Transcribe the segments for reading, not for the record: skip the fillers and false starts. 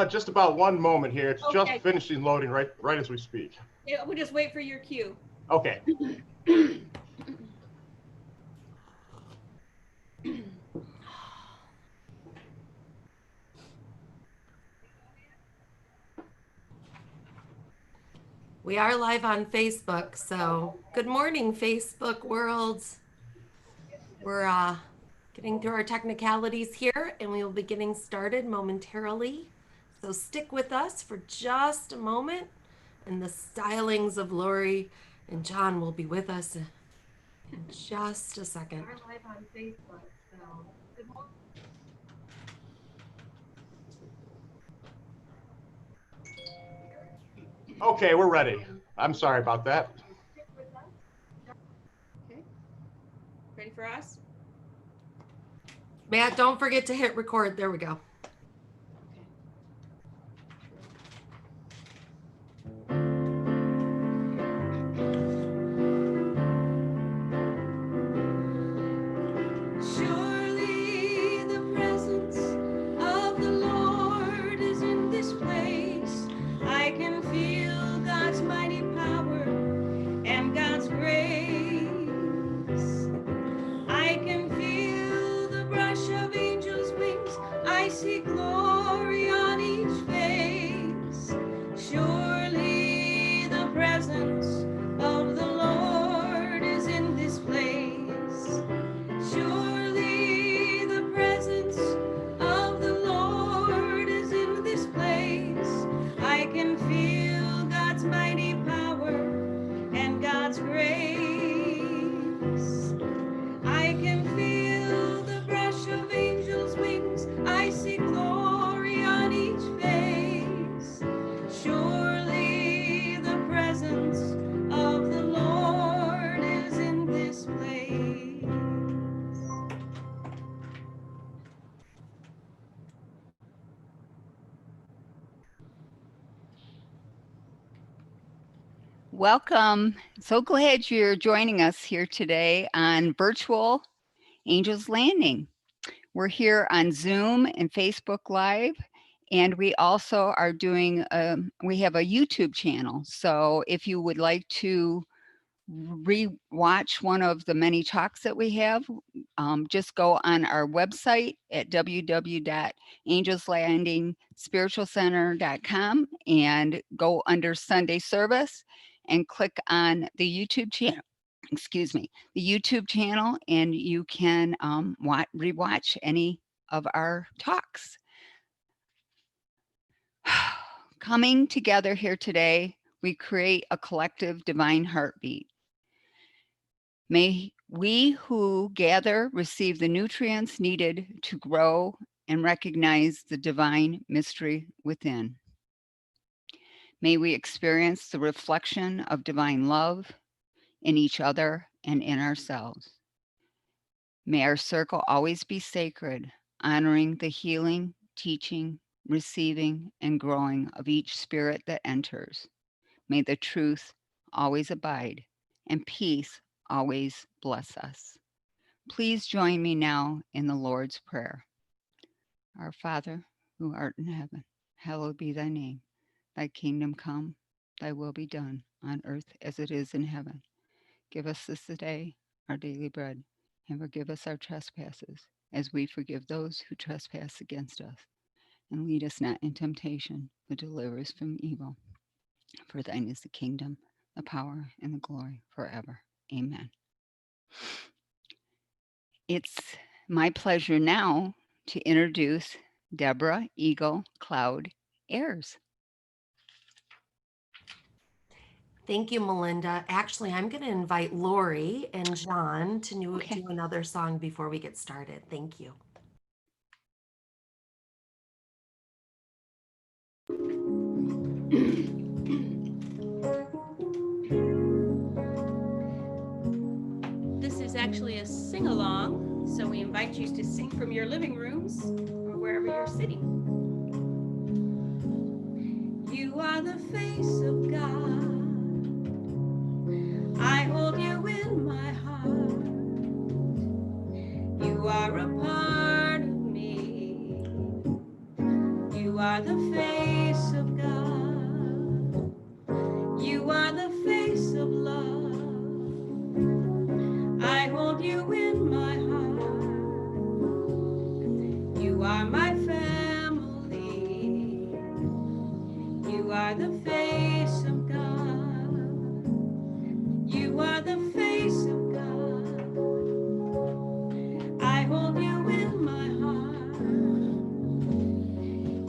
Just about one moment here. It's just Okay. finishing loading right as we speak. Yeah, we'll just wait for your cue. Okay. We are live on Facebook, so good morning, Facebook world. We're getting through our technicalities here, and we will be getting started momentarily. So stick with us for just a moment, and the stylings of Lori and John will be with us in just a second. We're live on Facebook, so good morning. Okay, we're ready. I'm sorry about that. Stick with us. Okay. Ready for us? Matt, don't forget to hit record. There we go. Okay. Surely the presence of the Lord is in this place. I can feel God's mighty power and God's grace. I can feel the brush of angels' wings. I see glory on each face. Surely the presence of the Lord is in this place. Surely the presence of the Lord is in this place. I can feel God's mighty power and God's grace. I can feel the brush of angels' wings. I see glory on each face. Surely the presence of the Lord is in this place. Welcome. So glad you're joining us here today on virtual Angels Landing. We're here on Zoom and Facebook Live, and we also are doing, we have a YouTube channel. So if you would like to re-watch one of the many talks that we have, just go on our website at www.angelslandingspiritualcenter.com and go under Sunday service and click on the YouTube channel. Excuse me, the YouTube channel, and you can rewatch any of our talks. Coming together here today, we create a collective divine heartbeat. May we who gather receive the nutrients needed to grow and recognize the divine mystery within. May we experience the reflection of divine love in each other and in ourselves. May our circle always be sacred, honoring the healing, teaching, receiving, and growing of each spirit that enters. May the truth always abide and peace always bless us. Please join me now in the Lord's Prayer. Our Father, who art in heaven, hallowed be thy name. Thy kingdom come, thy will be done on earth as it is in heaven. Give us this day our daily bread, and forgive us our trespasses, as we forgive those who trespass against us. And lead us not in temptation, but deliver us from evil. For thine is the kingdom, the power, and the glory forever. Amen. It's my pleasure now to introduce Deborah Eagle Cloud Ayers. Thank you, Melinda. Actually, I'm going to invite Lori and John to Okay. do another song before we get started. Thank you. This is actually a sing-along, so we invite you to sing from your living rooms or wherever you're sitting. You are the face of God. I hold you in my heart. You are a part of me. You are the face of God. You are the face of love. I hold you in my heart. You are my family. You are the face of God. You are the face of God. I hold you in my heart.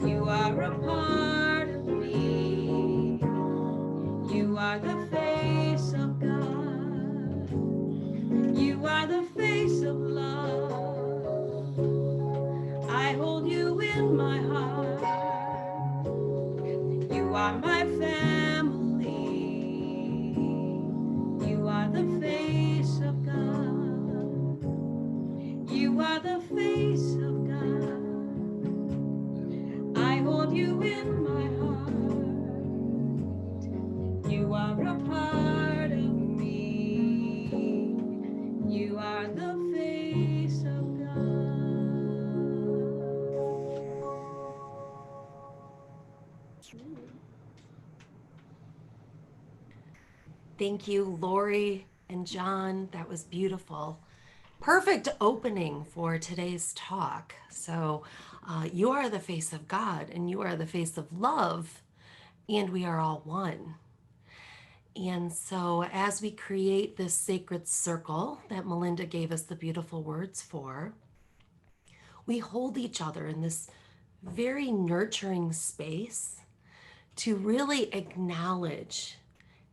You are a part of me. You are the face of God. You are the face of love. I hold you in my heart. You are my family. You are the face of God. You are the face of God. I hold you in my heart. You are a part of me. You are the face of God. Thank you, Lori and John. That was beautiful. Perfect opening for today's talk. So, you are the face of God, and you are the face of love, and we are all one. And so, as we create this sacred circle that Melinda gave us the beautiful words for, we hold each other in this very nurturing space to really acknowledge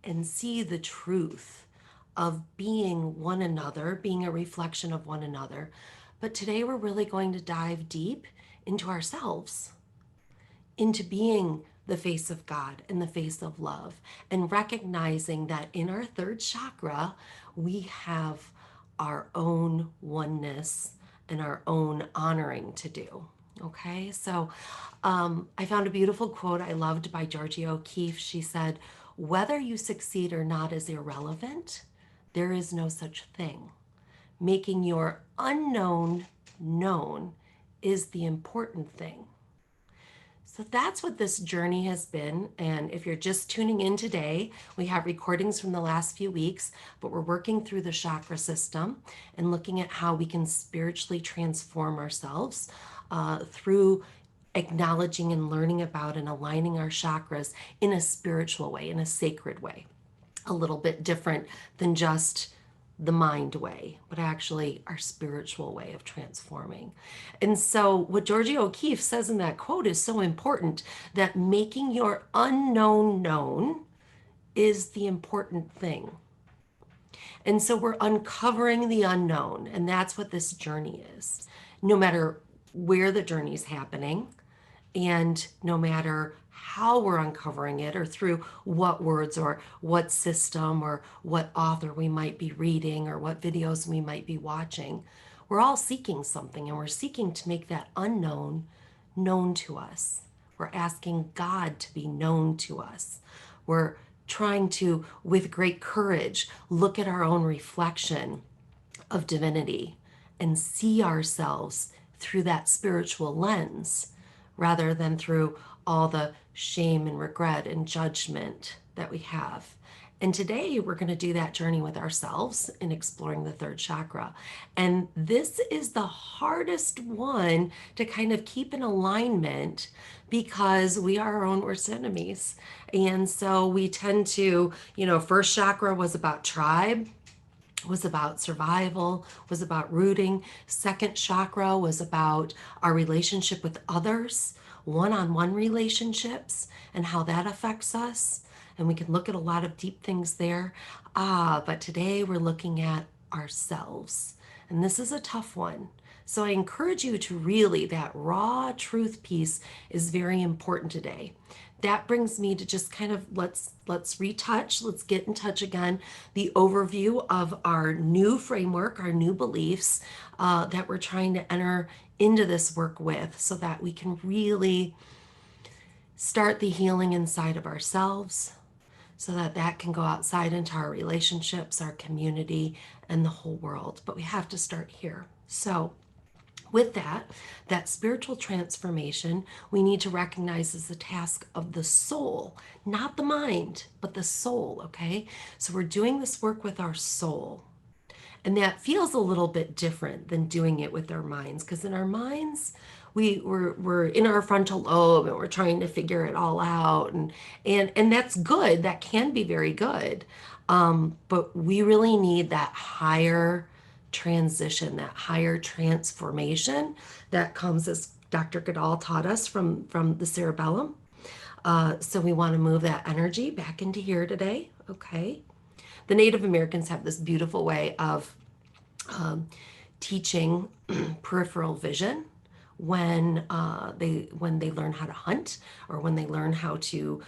and see the truth of being one another, being a reflection of one another. But today we're really going to dive deep into ourselves, into being the face of God and the face of love, and recognizing that in our third chakra, we have our own oneness and our own honoring to do. Okay, so I found a beautiful quote I loved by Georgia O'Keeffe. She said, "Whether you succeed or not is irrelevant. There is no such thing. Making your unknown known is the important thing." So that's what this journey has been. And if you're just tuning in today, we have recordings from the last few weeks, but we're working through the chakra system and looking at how we can spiritually transform ourselves through acknowledging and learning about and aligning our chakras in a spiritual way, in a sacred way, a little bit different than just the mind way, but actually our spiritual way of transforming. And so what Georgia O'Keeffe says in that quote is so important, that making your unknown known is the important thing. And so we're uncovering the unknown, and that's what this journey is. No matter where the journey is happening, and no matter how we're uncovering it or through what words or what system or what author we might be reading or what videos we might be watching, we're all seeking something, and we're seeking to make that unknown known to us. We're asking God to be known to us. We're trying to, with great courage, look at our own reflection of divinity and see ourselves through that spiritual lens, rather than through all the shame and regret and judgment that we have. And today we're going to do that journey with ourselves in exploring the third chakra. And this is the hardest one to kind of keep in alignment, because we are our own worst enemies. And so we tend to, first chakra was about tribe, was about survival, was about rooting. Second chakra was about our relationship with others, one-on-one relationships, and how that affects us. And we can look at a lot of deep things there. But today we're looking at ourselves. And this is a tough one. So I encourage you to really, that raw truth piece is very important today. That brings me to just kind of let's retouch, let's get in touch again, the overview of our new framework, our new beliefs that we're trying to enter into this work with, so that we can really start the healing inside of ourselves, so that that can go outside into our relationships, our community, and the whole world. But we have to start here. So With that spiritual transformation, we need to recognize as the task of the soul, not the mind, but the soul, okay? So we're doing this work with our soul. And that feels a little bit different than doing it with our minds, because in our minds, we're in our frontal lobe and we're trying to figure it all out. And that's good. That can be very good. But we really need that higher transition, that higher transformation that comes, as Dr. Goodall taught us, from the cerebellum. So we want to move that energy back into here today. Okay. The Native Americans have this beautiful way of teaching peripheral vision when they learn how to hunt, or when they learn how to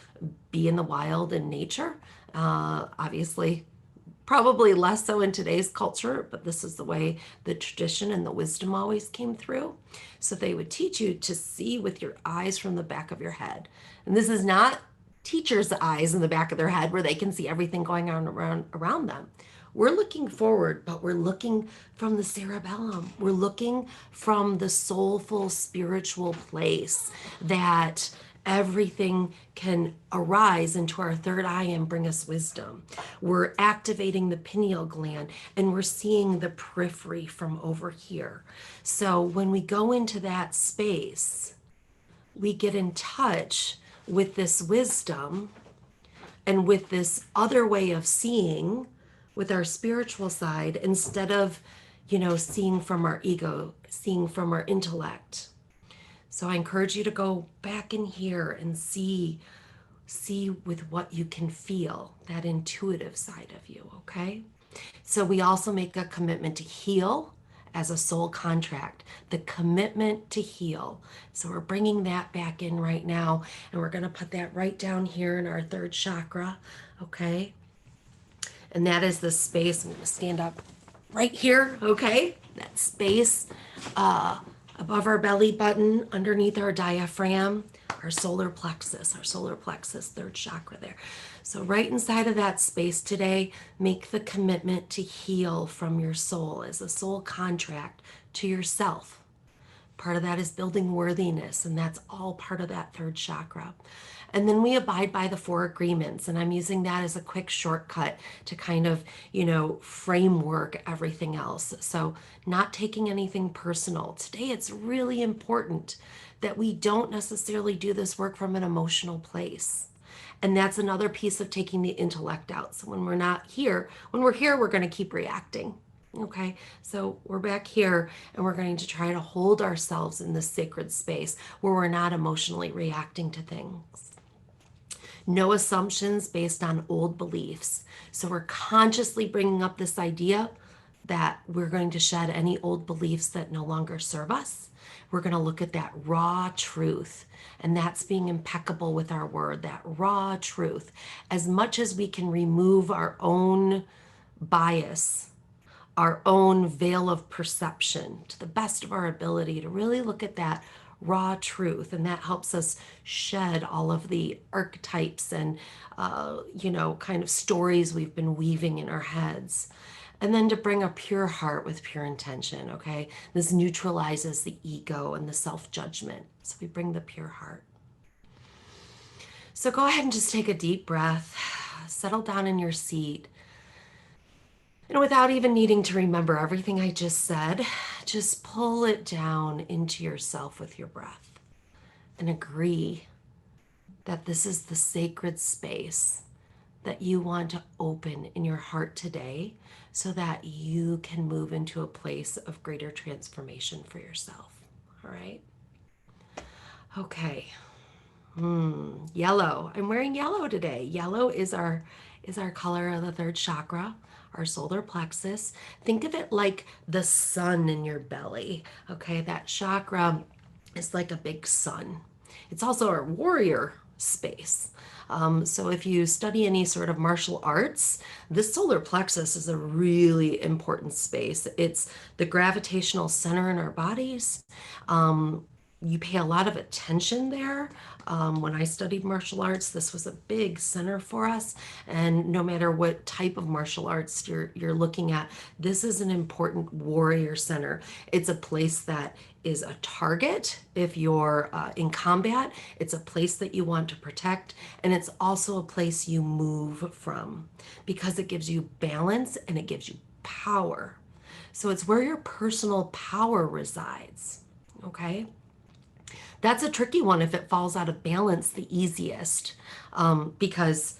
be in the wild in nature. Obviously, probably less so in today's culture, but this is the way the tradition and the wisdom always came through. So they would teach you to see with your eyes from the back of your head. And this is not teachers' eyes in the back of their head where they can see everything going on around them. We're looking forward, but we're looking from the cerebellum. We're looking from the soulful spiritual place that everything can arise into our third eye and bring us wisdom. We're activating the pineal gland and we're seeing the periphery from over here. So when we go into that space, we get in touch with this wisdom and with this other way of seeing, with our spiritual side, instead of, seeing from our ego, seeing from our intellect. So I encourage you to go back in here and see with what you can feel, that intuitive side of you, okay? So we also make a commitment to heal as a soul contract, the commitment to heal. So we're bringing that back in right now, and we're going to put that right down here in our third chakra, okay? And that is the space. I'm going to stand up right here, okay? That space above our belly button, underneath our diaphragm, our solar plexus, third chakra there. So right inside of that space today, make the commitment to heal from your soul as a soul contract to yourself. Part of that is building worthiness, and that's all part of that third chakra. And then we abide by the 4 agreements, and I'm using that as a quick shortcut to kind of, framework everything else. So not taking anything personal. Today, it's really important that we don't necessarily do this work from an emotional place. And that's another piece of taking the intellect out. So when we're not here, we're going to keep reacting. Okay, so we're back here and we're going to try to hold ourselves in this sacred space where we're not emotionally reacting to things. No assumptions based on old beliefs. So we're consciously bringing up this idea that we're going to shed any old beliefs that no longer serve us. We're going to look at that raw truth, and that's being impeccable with our word, that raw truth. As much as we can remove our own bias, our own veil of perception, to the best of our ability to really look at that raw truth, and that helps us shed all of the archetypes and kind of stories we've been weaving in our heads. And then to bring a pure heart with pure intention, okay? This neutralizes the ego and the self-judgment. So we bring the pure heart. So go ahead and just take a deep breath, settle down in your seat. And without even needing to remember everything I just said, just pull it down into yourself with your breath and agree that this is the sacred space that you want to open in your heart today so that you can move into a place of greater transformation for yourself. All right? Okay. Yellow. I'm wearing yellow today. Yellow is our color of the third chakra, our solar plexus. Think of it like the sun in your belly. Okay, that chakra is like a big sun. It's also our warrior space. So if you study any sort of martial arts, this solar plexus is a really important space. It's the gravitational center in our bodies. You pay a lot of attention there. When I studied martial arts, this was a big center for us. And no matter what type of martial arts you're looking at, this is an important warrior center. It's a place that is a target. If you're in combat, it's a place that you want to protect. And it's also a place you move from because it gives you balance and it gives you power. So it's where your personal power resides. Okay. That's a tricky one if it falls out of balance the easiest, because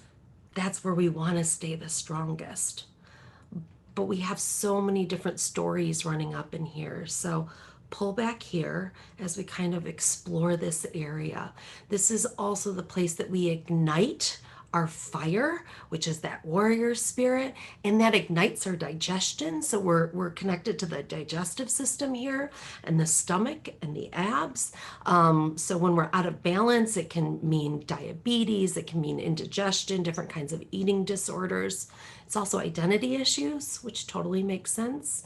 that's where we want to stay the strongest. But we have so many different stories running up in here. So pull back here as we kind of explore this area. This is also the place that we ignite our fire, which is that warrior spirit, and that ignites our digestion. So we're connected to the digestive system here and the stomach and the abs. So when we're out of balance, it can mean diabetes, it can mean indigestion, different kinds of eating disorders. It's also identity issues, which totally makes sense.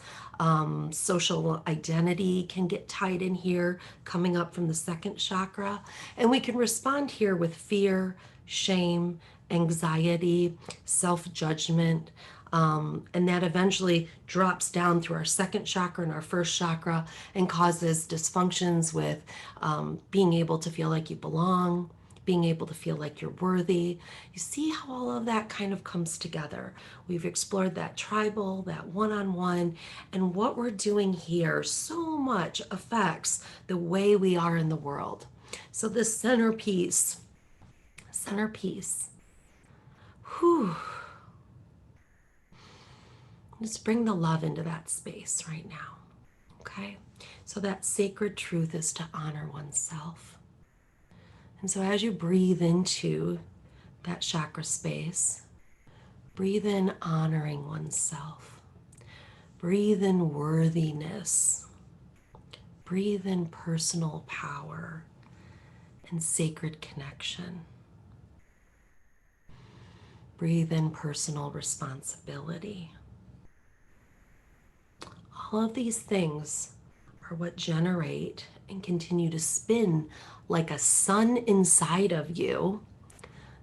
Social identity can get tied in here, coming up from the second chakra. And we can respond here with fear, shame, anxiety, self-judgment, and that eventually drops down through our second chakra and our first chakra and causes dysfunctions with being able to feel like you belong, being able to feel like you're worthy. You see how all of that kind of comes together. We've explored that tribal, that one-on-one, and what we're doing here so much affects the way we are in the world. So this centerpiece, whew. Just bring the love into that space right now, okay? So that sacred truth is to honor oneself. And so as you breathe into that chakra space, breathe in honoring oneself. Breathe in worthiness. Breathe in personal power and sacred connection. Breathe in personal responsibility. All of these things are what generate and continue to spin like a sun inside of you.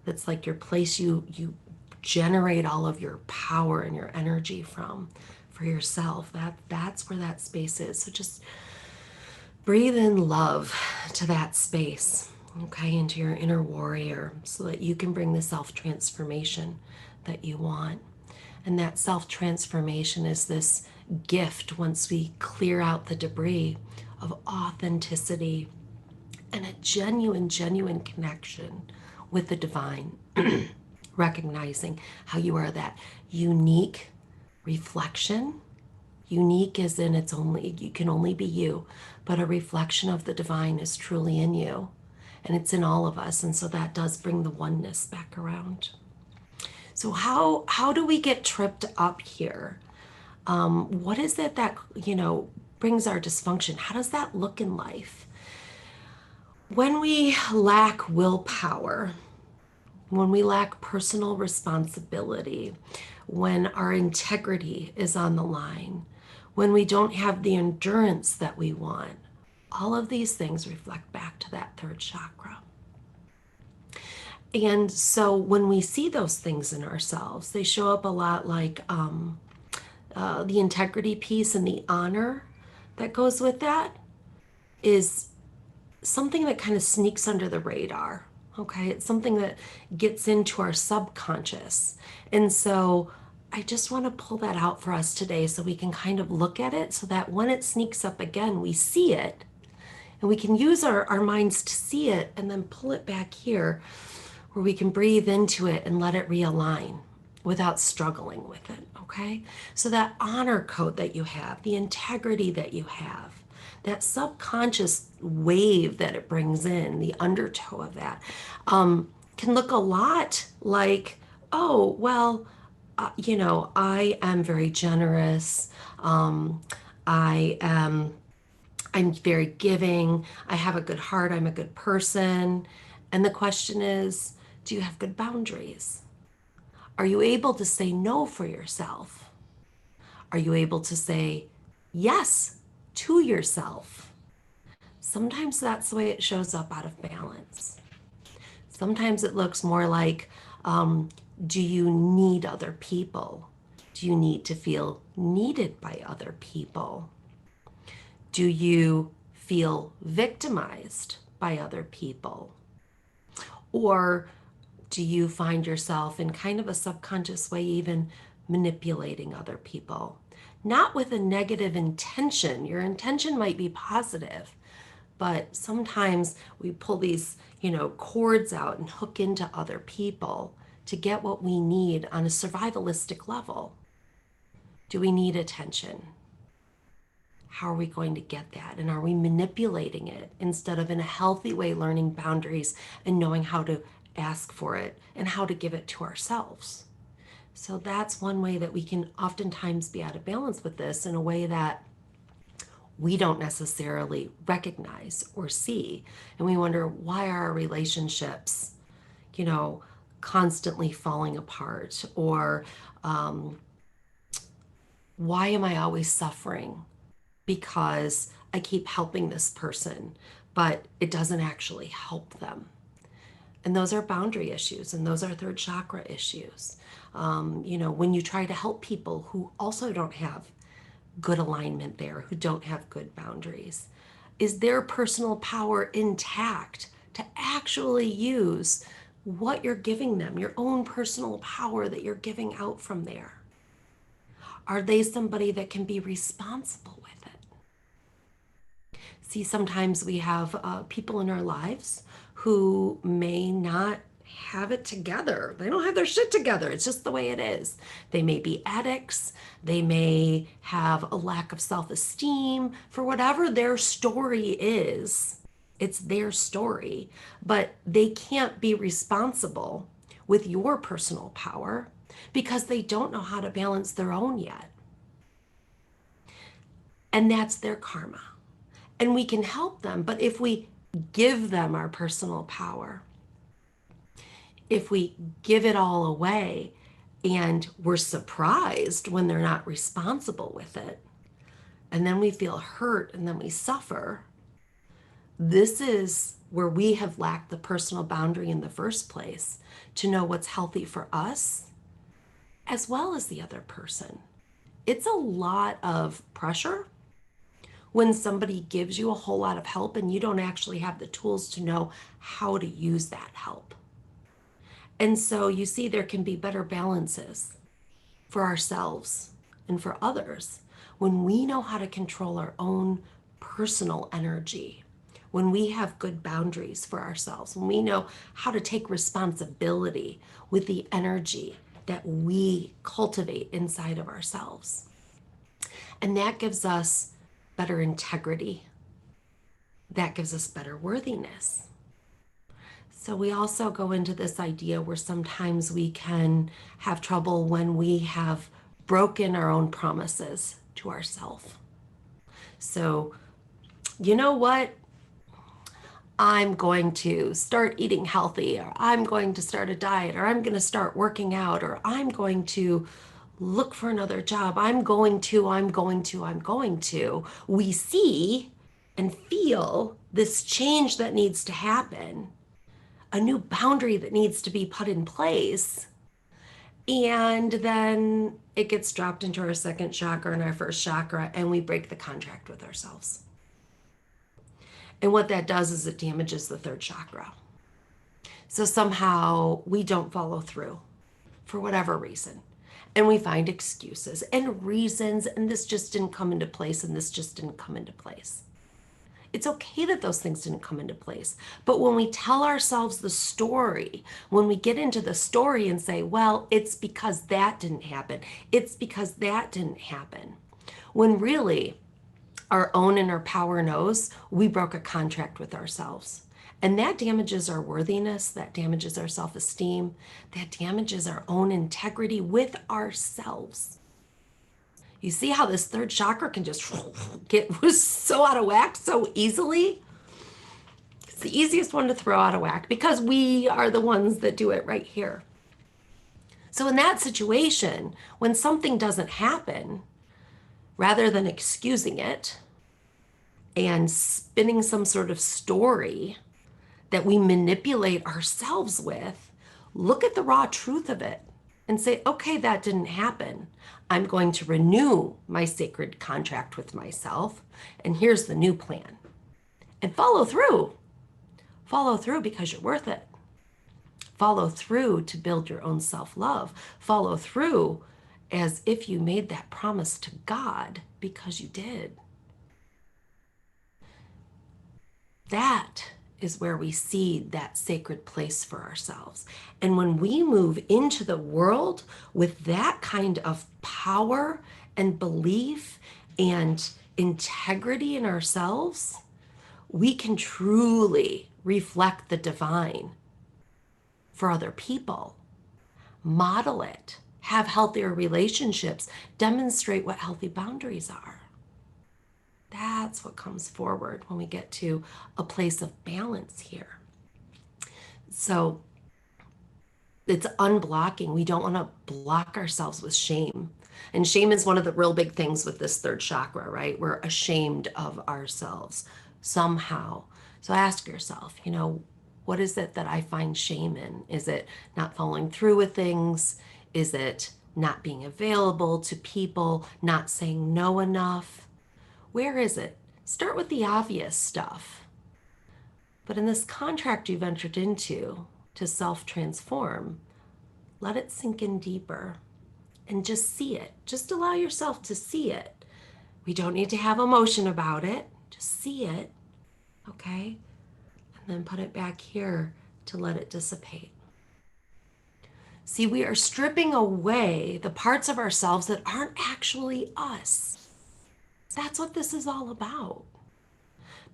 That's like your place you generate all of your power and your energy from for yourself. That's where that space is. So just breathe in love to that space, okay, into your inner warrior so that you can bring the self-transformation that you want. And that self-transformation is this gift once we clear out the debris of authenticity and a genuine connection with the divine, recognizing how you are that unique reflection. Unique as in you can only be you, but a reflection of the divine is truly in you, and it's in all of us. And so that does bring the oneness back around. So how do we get tripped up here? What is it that, brings our dysfunction? How does that look in life? When we lack willpower, when we lack personal responsibility, when our integrity is on the line, when we don't have the endurance that we want, all of these things reflect back to that third chakra. And so when we see those things in ourselves, they show up a lot like the integrity piece and the honor that goes with that is something that kind of sneaks under the radar. Okay, it's something that gets into our subconscious. And so I just want to pull that out for us today so we can kind of look at it so that when it sneaks up again, we see it and we can use our minds to see it and then pull it back here where we can breathe into it and let it realign without struggling with it, okay? So that honor code that you have, the integrity that you have, that subconscious wave that it brings in, the undertow of that, can look a lot like, oh, well, I am very generous. I'm very giving. I have a good heart. I'm a good person. And the question is, do you have good boundaries? Are you able to say no for yourself? Are you able to say yes to yourself? Sometimes that's the way it shows up out of balance. Sometimes it looks more like, do you need other people? Do you need to feel needed by other people? Do you feel victimized by other people? Or do you find yourself in kind of a subconscious way even manipulating other people? Not with a negative intention. Your intention might be positive, but sometimes we pull these, cords out and hook into other people to get what we need on a survivalistic level. Do we need attention? How are we going to get that? And are we manipulating it instead of in a healthy way learning boundaries and knowing how to ask for it and how to give it to ourselves? So that's one way that we can oftentimes be out of balance with this in a way that we don't necessarily recognize or see. And we wonder, why are our relationships, constantly falling apart? Or why am I always suffering? Because I keep helping this person, but it doesn't actually help them. And those are boundary issues, and those are third chakra issues. When you try to help people who also don't have good alignment there, who don't have good boundaries, is their personal power intact to actually use what you're giving them, your own personal power that you're giving out from there? Are they somebody that can be responsible with it? See, sometimes we have people in our lives who may not have it together. They don't have their shit together. It's just the way it is. They may be addicts. They may have a lack of self-esteem. For whatever their story is, it's their story. But they can't be responsible with your personal power because they don't know how to balance their own yet. And that's their karma. And we can help them, but if we give them our personal power, if we give it all away and we're surprised when they're not responsible with it, and then we feel hurt and then we suffer, this is where we have lacked the personal boundary in the first place to know what's healthy for us as well as the other person. It's a lot of pressure when somebody gives you a whole lot of help and you don't actually have the tools to know how to use that help. And so you see, there can be better balances for ourselves and for others when we know how to control our own personal energy, when we have good boundaries for ourselves, when we know how to take responsibility with the energy that we cultivate inside of ourselves. And that gives us better integrity. That gives us better worthiness. So we also go into this idea where sometimes we can have trouble when we have broken our own promises to ourselves. So, you know what? I'm going to start eating healthy, or I'm going to start a diet, or I'm going to start working out, or I'm going to look for another job. I'm going to. We see and feel this change that needs to happen, a new boundary that needs to be put in place. And then it gets dropped into our second chakra and our first chakra, and we break the contract with ourselves. And what that does is it damages the third chakra. So somehow we don't follow through for whatever reason. And we find excuses and reasons, and this just didn't come into place, and this just didn't come into place. It's okay that those things didn't come into place. But when we tell ourselves the story, when we get into the story and say, well, it's because that didn't happen, it's because that didn't happen, when really our own inner power knows we broke a contract with ourselves. And that damages our worthiness, that damages our self-esteem, that damages our own integrity with ourselves. You see how this third chakra can just get so out of whack so easily? It's the easiest one to throw out of whack because we are the ones that do it right here. So in that situation, when something doesn't happen, rather than excusing it and spinning some sort of story that we manipulate ourselves with, look at the raw truth of it and say, okay, that didn't happen. I'm going to renew my sacred contract with myself. And here's the new plan. And follow through. Follow through because you're worth it. Follow through to build your own self-love. Follow through as if you made that promise to God because you did. That is where we seed that sacred place for ourselves. And when we move into the world with that kind of power and belief and integrity in ourselves, we can truly reflect the divine for other people, model it, have healthier relationships, demonstrate what healthy boundaries are. That's what comes forward when we get to a place of balance here. So it's unblocking. We don't want to block ourselves with shame. And shame is one of the real big things with this third chakra, right? We're ashamed of ourselves somehow. So ask yourself, what is it that I find shame in? Is it not following through with things? Is it not being available to people, not saying no enough? Where is it? Start with the obvious stuff. But in this contract you've entered into to self-transform, let it sink in deeper and just see it. Just allow yourself to see it. We don't need to have emotion about it. Just see it, okay? And then put it back here to let it dissipate. See, we are stripping away the parts of ourselves that aren't actually us. That's what this is all about.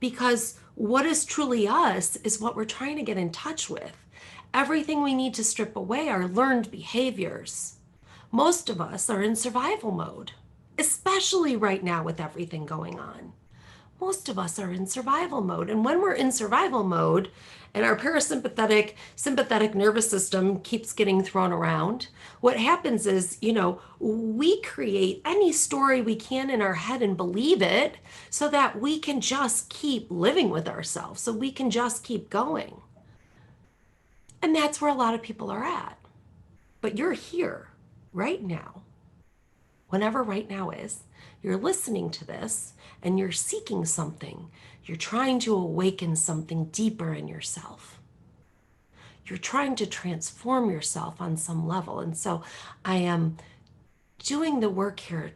Because what is truly us is what we're trying to get in touch with. Everything we need to strip away are learned behaviors. Most of us are in survival mode, especially right now with everything going on. Most of us are in survival mode. And when we're in survival mode and our parasympathetic, sympathetic nervous system keeps getting thrown around, what happens is, we create any story we can in our head and believe it so that we can just keep living with ourselves, so we can just keep going. And that's where a lot of people are at. But you're here right now, whenever right now is, you're listening to this and you're seeking something. You're trying to awaken something deeper in yourself. You're trying to transform yourself on some level. And so I am doing the work here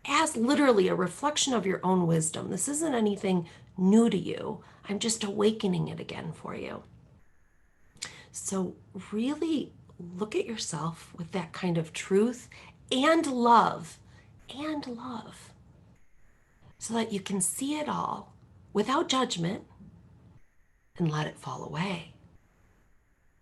as literally a reflection of your own wisdom. This isn't anything new to you. I'm just awakening it again for you. So really look at yourself with that kind of truth and love, so that you can see it all without judgment and let it fall away.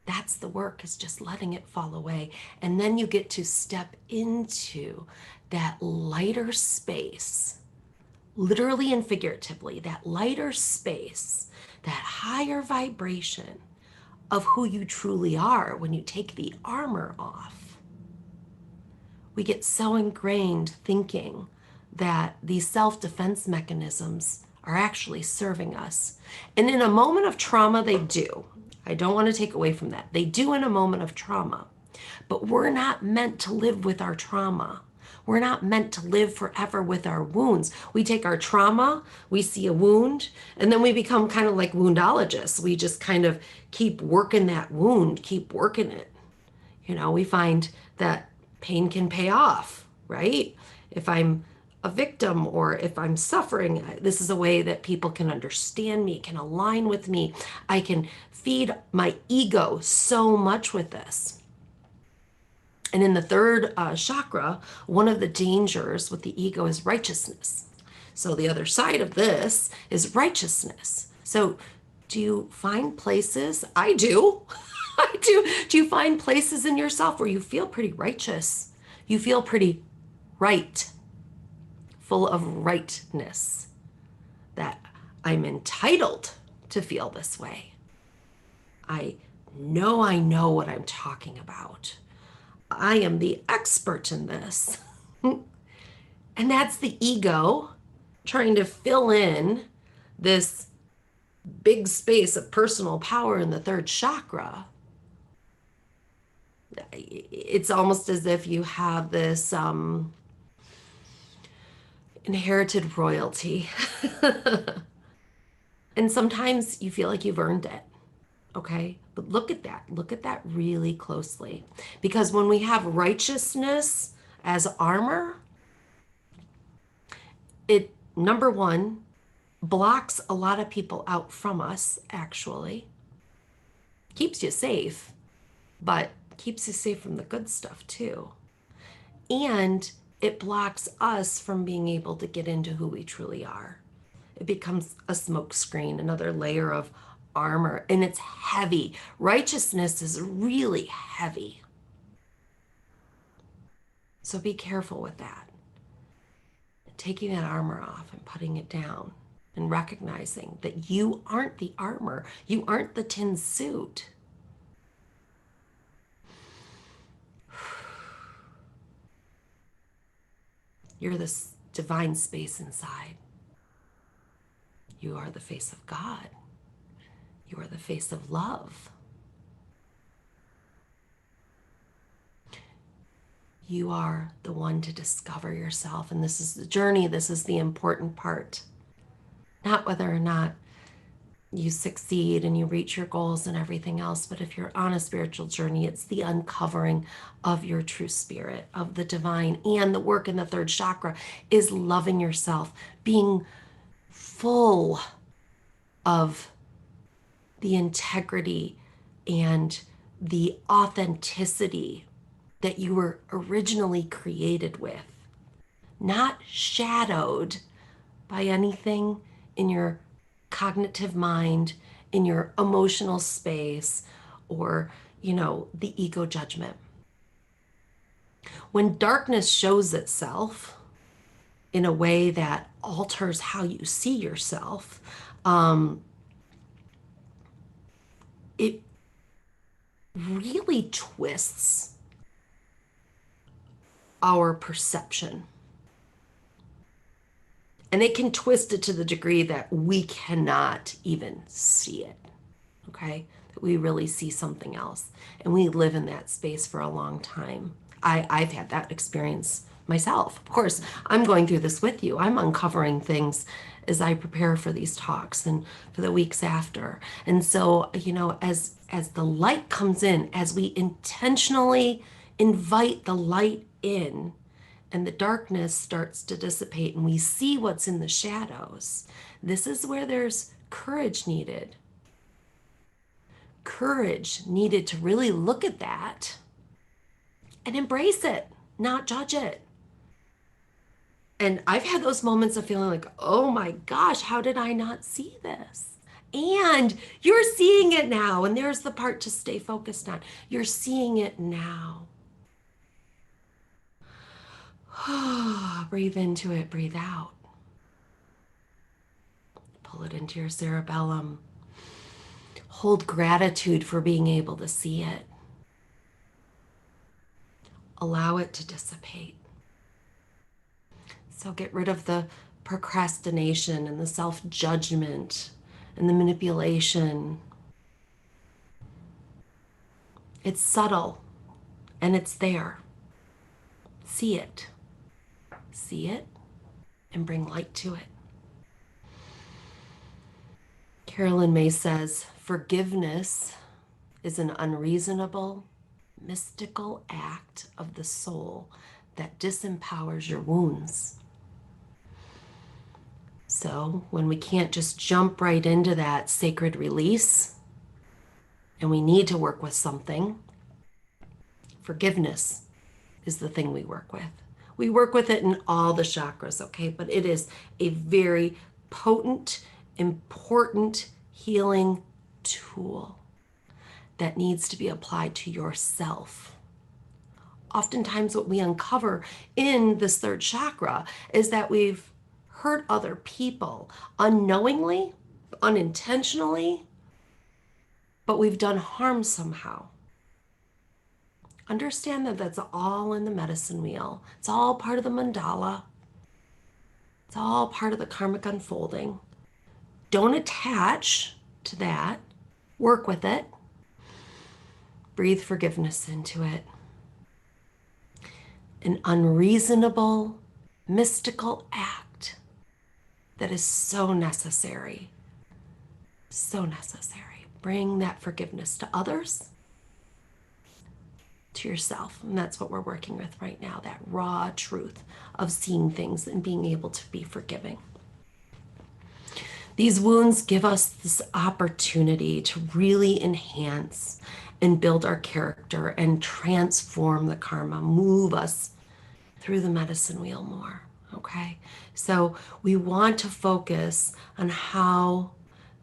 That's the work, is just letting it fall away. And then you get to step into that lighter space, literally and figuratively, that lighter space, that higher vibration of who you truly are when you take the armor off. We get so ingrained thinking that these self-defense mechanisms are actually serving us. And in a moment of trauma, they do. I don't want to take away from that. They do in a moment of trauma. But we're not meant to live with our trauma. We're not meant to live forever with our wounds. We take our trauma, we see a wound, and then we become kind of like woundologists. We just kind of keep working that wound, keep working it. We find that pain can pay off, right? If I'm a victim or if I'm suffering, this is a way that people can understand me, can align with me. I can feed my ego so much with this. And in the third chakra, one of the dangers with the ego is righteousness. So the other side of this is righteousness. So do you find places? I do. I do. Do you find places in yourself where you feel pretty righteous? You feel pretty right, full of rightness, that I'm entitled to feel this way. I know what I'm talking about. I am the expert in this. And that's the ego trying to fill in this big space of personal power in the third chakra. It's almost as if you have this inherited royalty. And sometimes you feel like you've earned it. Okay. But look at that. Look at that really closely. Because when we have righteousness as armor, it, number one, blocks a lot of people out from us, actually. Keeps you safe, but keeps you safe from the good stuff too. And it blocks us from being able to get into who we truly are. It becomes a smoke screen, another layer of armor, and it's heavy. Righteousness is really heavy. So be careful with that. Taking that armor off and putting it down and recognizing that you aren't the armor, you aren't the tin suit. You're this divine space inside. You are the face of God. You are the face of love. You are the one to discover yourself. And this is the journey. This is the important part. Not whether or not you succeed and you reach your goals and everything else, but if you're on a spiritual journey, it's the uncovering of your true spirit, of the divine. And the work in the third chakra is loving yourself, being full of the integrity and the authenticity that you were originally created with, not shadowed by anything in your cognitive mind, in your emotional space, or, the ego judgment. When darkness shows itself in a way that alters how you see yourself, it really twists our perception. And it can twist it to the degree that we cannot even see it, okay? That we really see something else. And we live in that space for a long time. I've had that experience myself. Of course, I'm going through this with you. I'm uncovering things as I prepare for these talks and for the weeks after. And so, as the light comes in, as we intentionally invite the light in, and the darkness starts to dissipate and we see what's in the shadows, this is where there's courage needed. Courage needed to really look at that and embrace it, not judge it. And I've had those moments of feeling like, oh my gosh, how did I not see this? And you're seeing it now. And there's the part to stay focused on. You're seeing it now. Breathe into it, breathe out. Pull it into your cerebellum. Hold gratitude for being able to see it. Allow it to dissipate. So get rid of the procrastination and the self-judgment and the manipulation. It's subtle and it's there. See it. See it and bring light to it. Carolyn May says, forgiveness is an unreasonable, mystical act of the soul that disempowers your wounds. So when we can't just jump right into that sacred release and we need to work with something, forgiveness is the thing we work with. We work with it in all the chakras, okay? But it is a very potent, important healing tool that needs to be applied to yourself. Oftentimes what we uncover in this third chakra is that we've hurt other people unknowingly, unintentionally, but we've done harm somehow. Understand that that's all in the medicine wheel. It's all part of the mandala. It's all part of the karmic unfolding. Don't attach to that. Work with it. Breathe forgiveness into it. An unreasonable, mystical act that is so necessary So necessary. Bring that forgiveness to others, to yourself. And that's what we're working with right now, that raw truth of seeing things and being able to be forgiving. These wounds give us this opportunity to really enhance and build our character and transform the karma, move us through the medicine wheel more. Okay, so we want to focus on how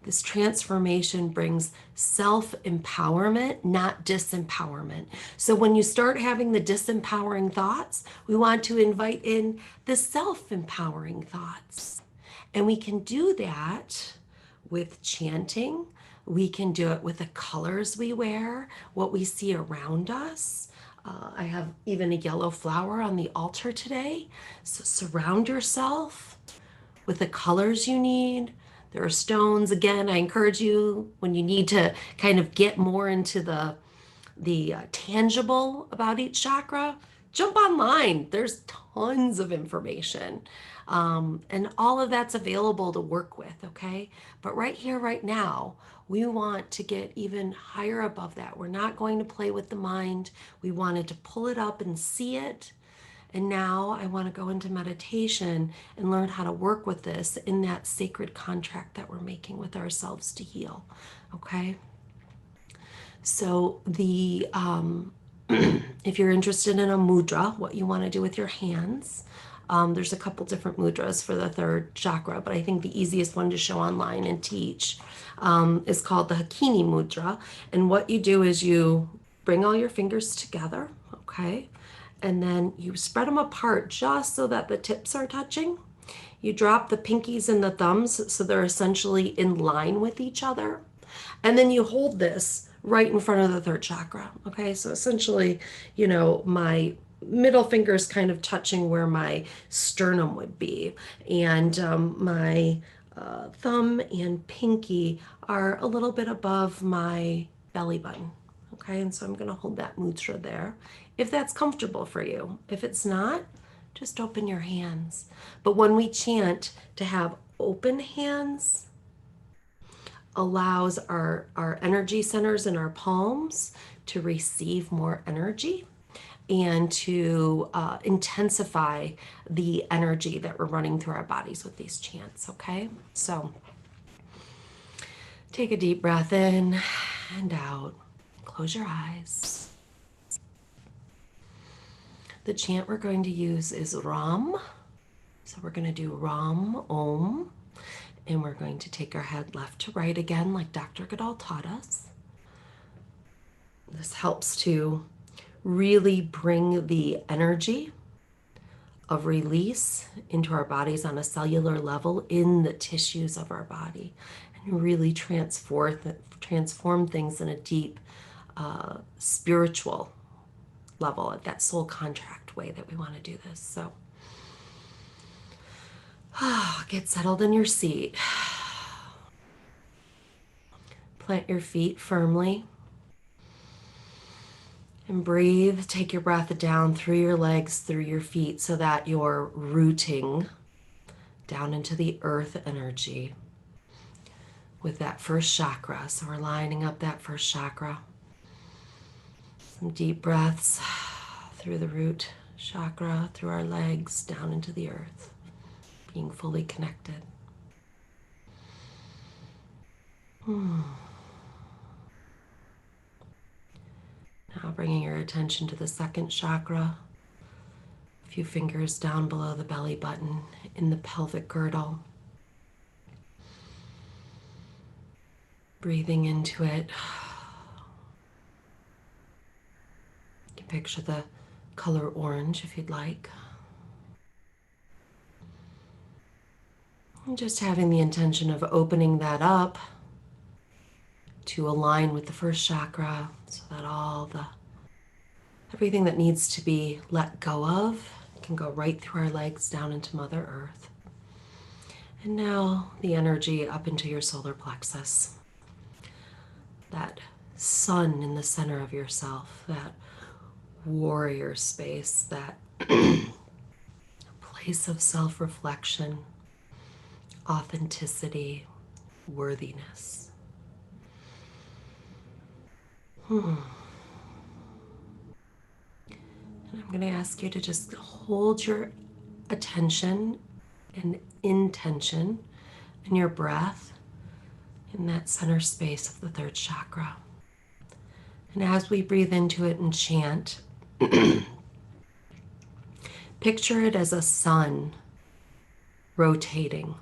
this transformation brings self-empowerment, not disempowerment. So when you start having the disempowering thoughts, we want to invite in the self-empowering thoughts. And we can do that with chanting. We can do it with the colors we wear, what we see around us. I have even a yellow flower on the altar today. So surround yourself with the colors you need. There are stones. Again, I encourage you when you need to kind of get more into the tangible about each chakra, jump online. There's tons of information. And all of that's available to work with, okay? But right here, right now, we want to get even higher above that. We're not going to play with the mind. We wanted to pull it up and see it. And now I want to go into meditation and learn how to work with this in that sacred contract that we're making with ourselves to heal, okay? So if you're interested in a mudra, what you want to do with your hands, there's a couple different mudras for the third chakra, but I think the easiest one to show online and teach is called the Hakini mudra. And what you do is you bring all your fingers together, okay? And then you spread them apart just so that the tips are touching. You drop the pinkies and the thumbs so they're essentially in line with each other. And then you hold this right in front of the third chakra, okay? So essentially, my middle finger is kind of touching where my sternum would be. And my thumb and pinky are a little bit above my belly button, okay? And so I'm gonna hold that mudra there, if that's comfortable for you. If it's not, just open your hands. But when we chant, to have open hands allows our energy centers in our palms to receive more energy and to intensify the energy that we're running through our bodies with these chants, okay? So take a deep breath in and out. Close your eyes. The chant we're going to use is Ram. So we're going to do Ram Om. And we're going to take our head left to right again, like Dr. Goodall taught us. This helps to really bring the energy of release into our bodies on a cellular level in the tissues of our body, and really transform things in a deep spiritual level, at that soul contract way that we want to do this. So get settled in your seat. Plant your feet firmly. And breathe. Take your breath down through your legs, through your feet, so that you're rooting down into the earth energy with that first chakra. So we're lining up that first chakra. Some deep breaths through the root chakra, through our legs, down into the earth, being fully connected. Now bringing your attention to the second chakra, a few fingers down below the belly button in the pelvic girdle. Breathing into it. You can picture the color orange if you'd like. And just having the intention of opening that up to align with the first chakra, so that everything that needs to be let go of can go right through our legs down into Mother Earth. And now the energy up into your solar plexus. That sun in the center of yourself, that warrior space, that place of self-reflection, authenticity, worthiness. And I'm going to ask you to just hold your attention and intention in your breath in that center space of the third chakra. And as we breathe into it and chant, picture it as a sun rotating.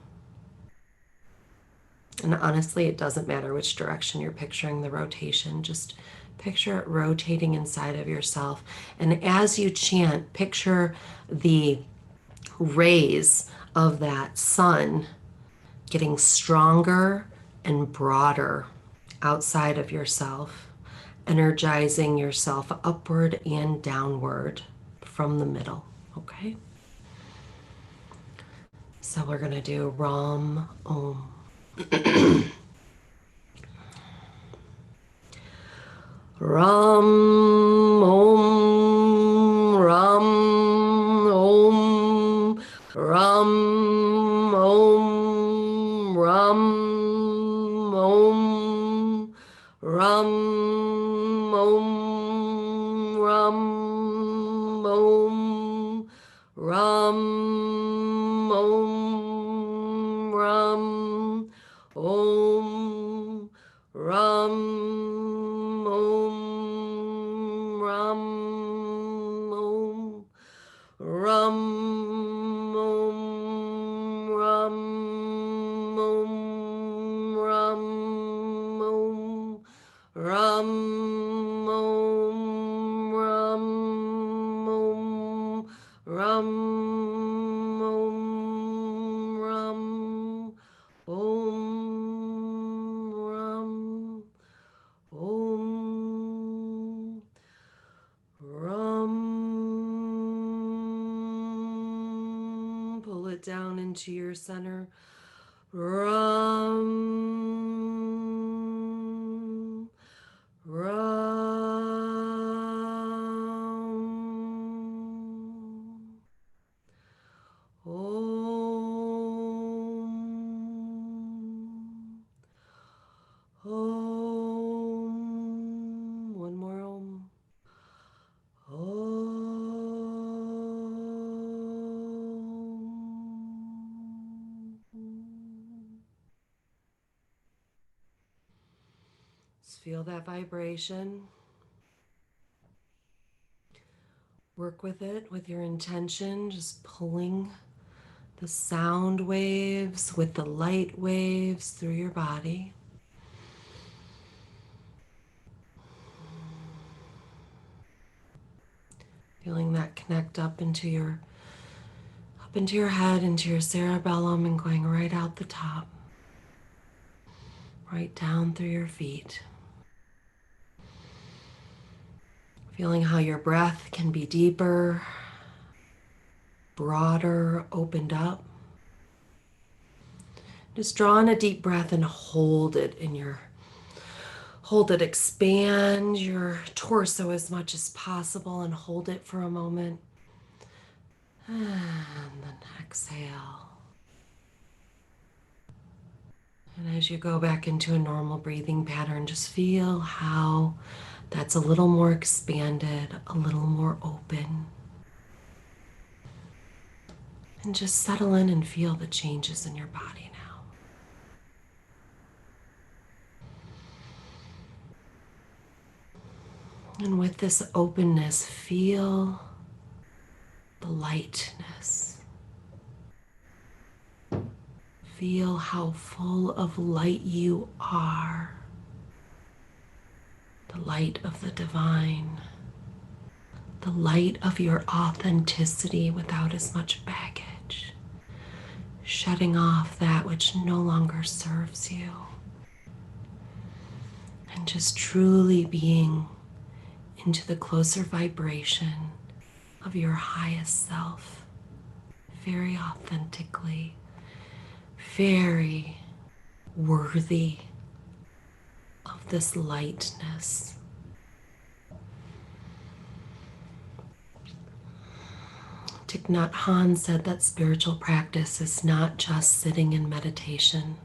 And honestly, it doesn't matter which direction you're picturing the rotation. Just picture it rotating inside of yourself. And as you chant, picture the rays of that sun getting stronger and broader outside of yourself, energizing yourself upward and downward from the middle, okay? So we're gonna do Ram Om. Ram Om, Ram Om, Ram Om, Ram Om, Ram Om, Ram Om, Ram Om, Ram Om, Ram Om, Ram Om, Ram Om, Ram Om, Ram Om, Ram Om, Ram Om, Ram Om, Ram Om, Ram Om, Ram. Pull it down into your center. Ram, Ram. Om, Om. One more Om. Om. Just feel that vibration. Work with it with your intention, just pulling the sound waves with the light waves through your body. Feeling that connect up into your head, into your cerebellum, and going right out the top, right down through your feet. Feeling how your breath can be deeper, broader, opened up. Just draw in a deep breath and hold it, expand your torso as much as possible and hold it for a moment. And then exhale. And as you go back into a normal breathing pattern, just feel how that's a little more expanded, a little more open. And just settle in and feel the changes in your body now. And with this openness, feel the lightness. Feel how full of light you are. The light of the divine. The light of your authenticity without as much baggage. Shutting off that which no longer serves you. And just truly being into the closer vibration of your highest self, very authentically, very worthy of this lightness. Thich Nhat Hanh said that spiritual practice is not just sitting in meditation.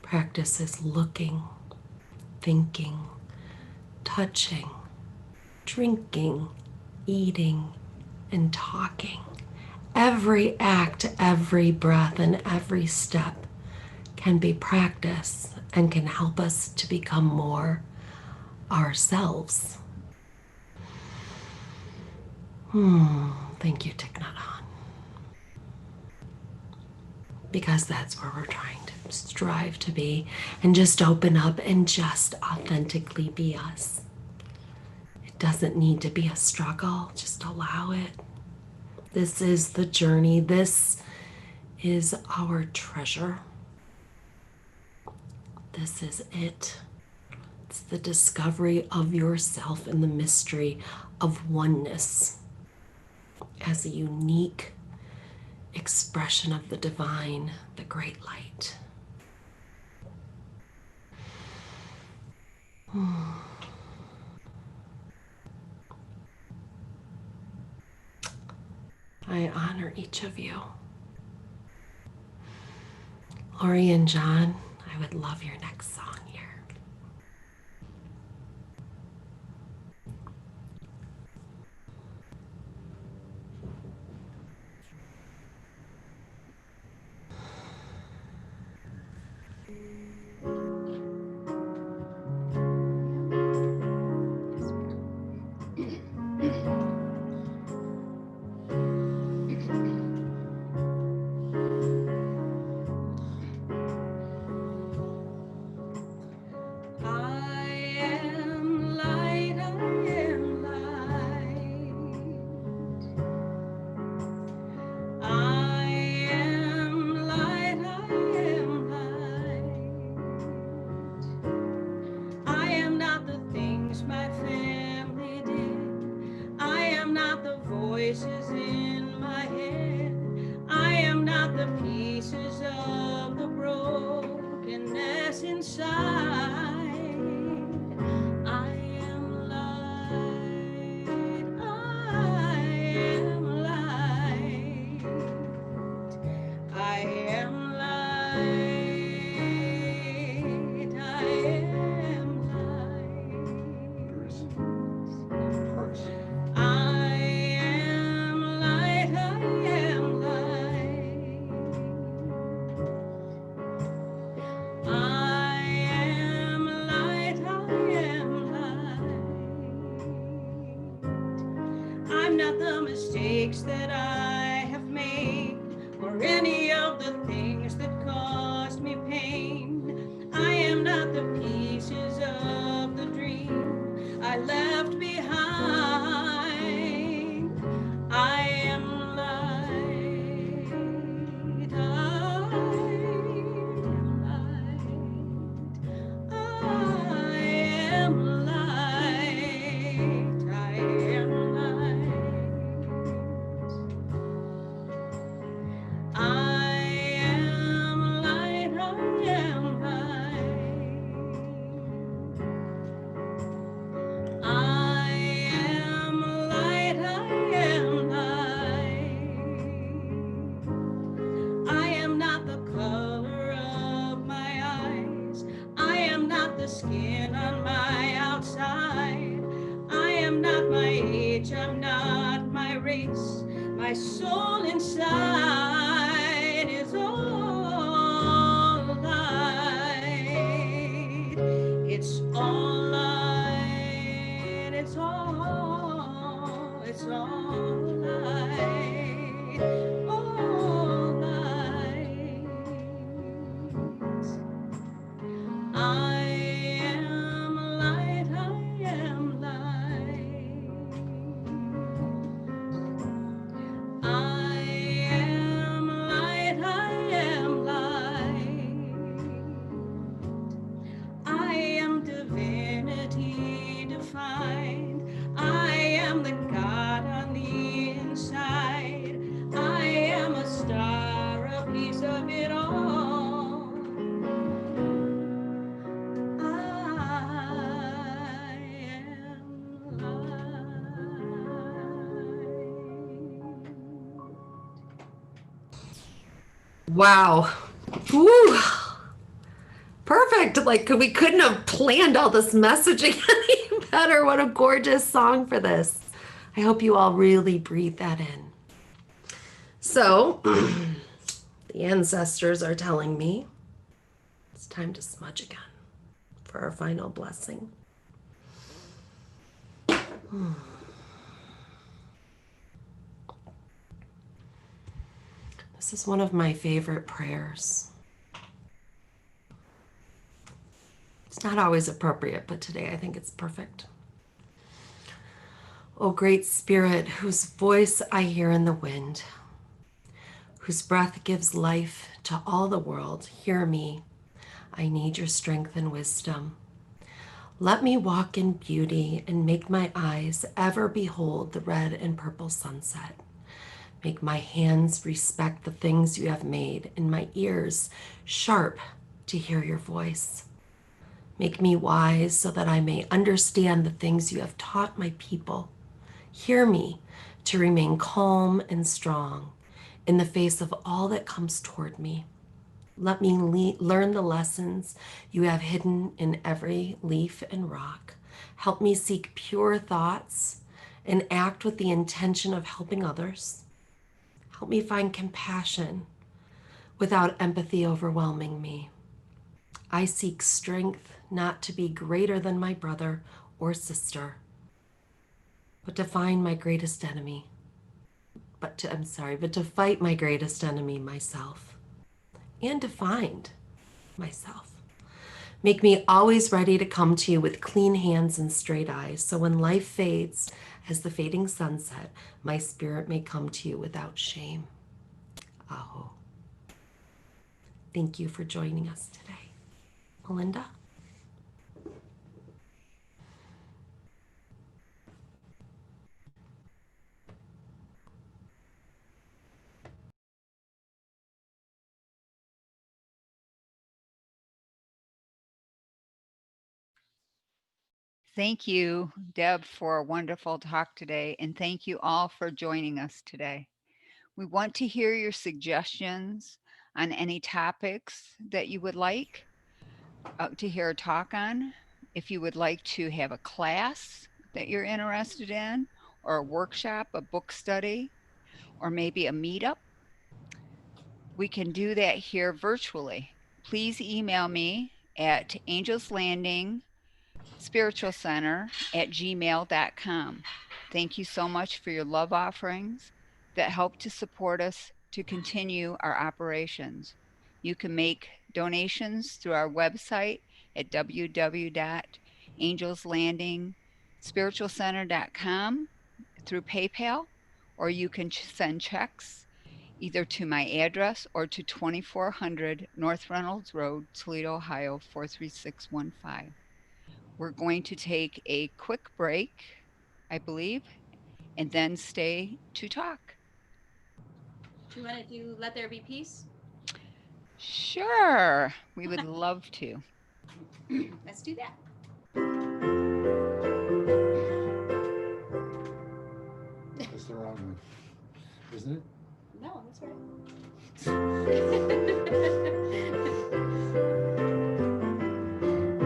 Practice is looking, thinking, touching, drinking, eating, and talking. Every act, every breath, and every step can be practice and can help us to become more ourselves. Thank you, Thich Nhat Hanh. Because that's where we're trying to strive to be, and just open up and just authentically be us. It doesn't need to be a struggle, just allow it. This is the journey. This is our treasure. This is it. It's the discovery of yourself and the mystery of oneness as a unique expression of the divine, the great light. I honor each of you. Lori and John, I would love your next song here. That I have made, or any of the things that caused me pain. I am not the pieces of the dream I left behind. I am light. I am light. I am light. Skin on my outside. I am not my age, I'm not my race. My soul inside is all light. It's all light. It's all light. All light. I am light. I am divinity defined. I am the God on the inside. I am a star, a piece of it all. I am light. Wow. Woo. Perfect. Like we couldn't have planned all this messaging any better. What a gorgeous song for this. I hope you all really breathe that in. So, the ancestors are telling me it's time to smudge again for our final blessing. This is one of my favorite prayers. It's not always appropriate, but today I think it's perfect. O great Spirit, whose voice I hear in the wind, whose breath gives life to all the world, hear me. I need your strength and wisdom. Let me walk in beauty and make my eyes ever behold the red and purple sunset. Make my hands respect the things you have made and my ears sharp to hear your voice. Make me wise so that I may understand the things you have taught my people. Hear me to remain calm and strong in the face of all that comes toward me. Let me learn the lessons you have hidden in every leaf and rock. Help me seek pure thoughts and act with the intention of helping others. Help me find compassion without empathy overwhelming me. I seek strength not to be greater than my brother or sister, but to find my greatest enemy. But to fight my greatest enemy, myself, and to find myself. Make me always ready to come to you with clean hands and straight eyes, so when life fades as the fading sunset, my spirit may come to you without shame. Aho. Thank you for joining us today. Melinda? Thank you, Deb, for a wonderful talk today, and thank you all for joining us today. We want to hear your suggestions on any topics that you would like to hear a talk on. If you would like to have a class that you're interested in, or a workshop, a book study, or maybe a meetup, we can do that here virtually. Please email me at angelslandingspiritualcenter@gmail.com. Thank you so much for your love offerings that help to support us to continue our operations. You can make donations through our website at www.angelslandingspiritualcenter.com through PayPal, or you can send checks either to my address or to 2400 North Reynolds Road, Toledo, Ohio 43615. We're going to take a quick break, I believe, and then stay to talk. Do you want to do Let There Be Peace? Sure, we would love to. Let's do that. That's the wrong one, isn't it? No, that's right.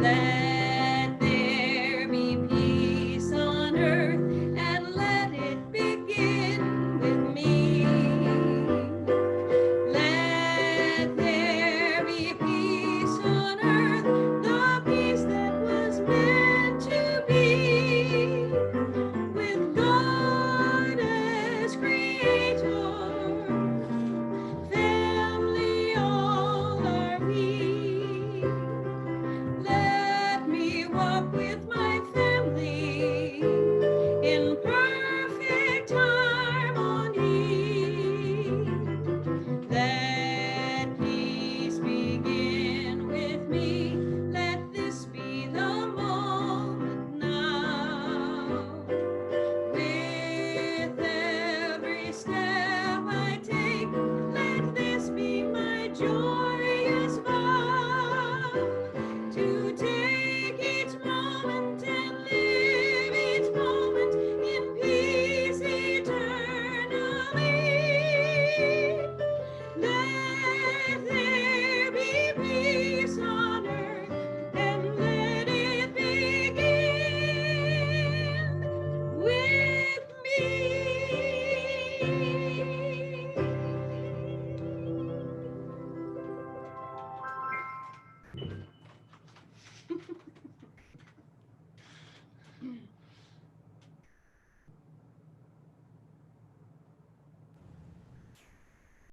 Let there be peace on earth, and let it begin with me. Let there be peace on earth, the peace that was meant to be, with God as creator. Family all are we. Let me walk with my family in perfect harmony. Let peace begin with me. Let this be the moment now. With every step I take, let this be my joyous vow, to take each moment it?